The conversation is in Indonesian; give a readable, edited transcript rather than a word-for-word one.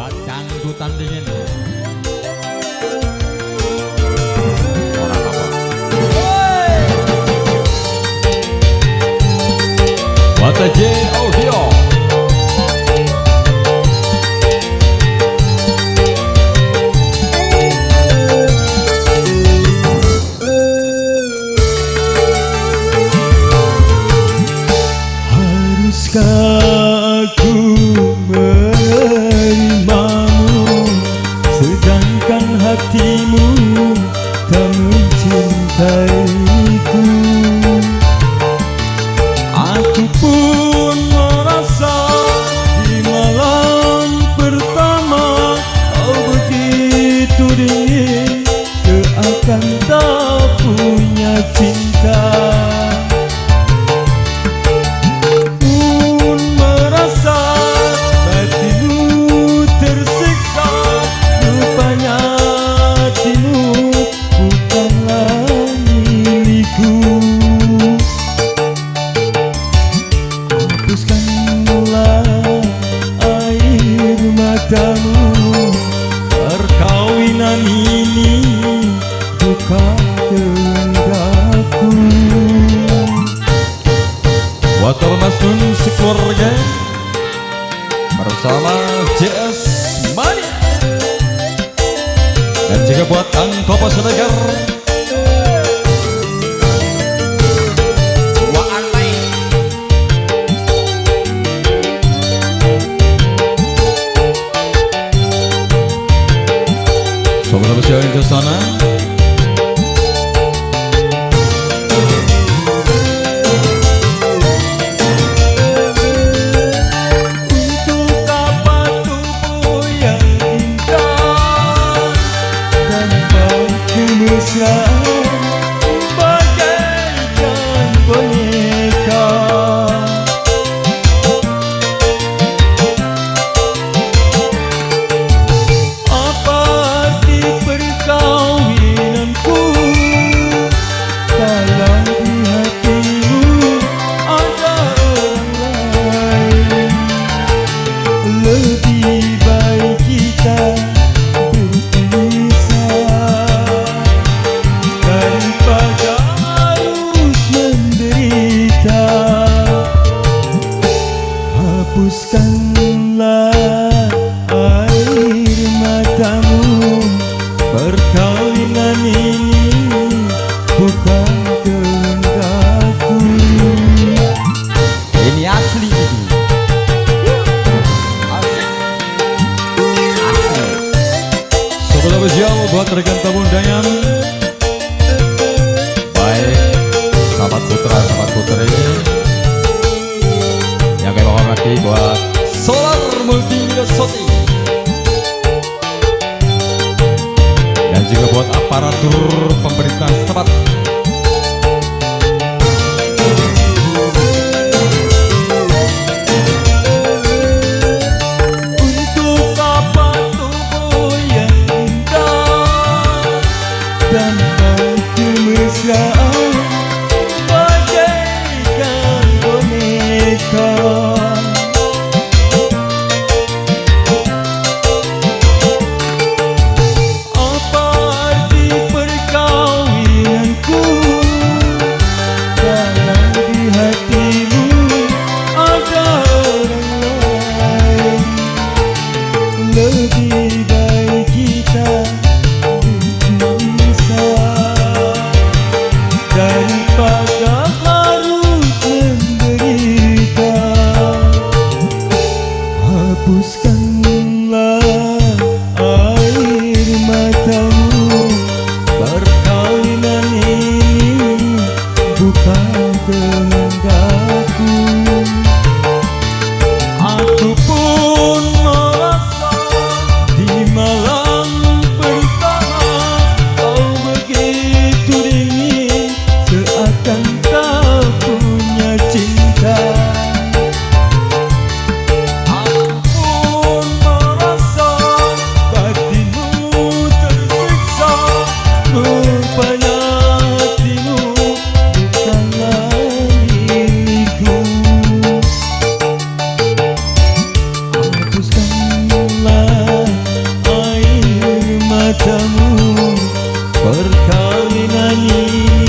buat dangdutan dingin. Buat J Audio. Haruskah aku menerimamu, sedangkan hatimu tak mencintaiku? Aku pun merasa di malam pertama kau begitu dingin, seakan tak punya cinta. Perkawinan ini bukan kehendakku. Buat Mas Nun sekeluarga bersama JS Mania, dan juga buat Kang Kopo Senegar. Sobat usia di sana, untuk apa tubuh yang indah tanpa kemesraan bagaikan boneka? Lebih baik kita berpisah daripada harus menderita. Hapuskanlah air matamu, perkawinan ini bukan kehendakku. ini asli ini. Sobat spesial buat rekan tamu undangan, baik sahabat putra sahabat putri yang kami hormati, buat Solar Multimedia Shooting, dan juga buat aparatur pemerintah setempat. Untuk apa tubuh yang indah tanpa kemesraan bagaikan boneka? Apa arti perkawinan menyanyi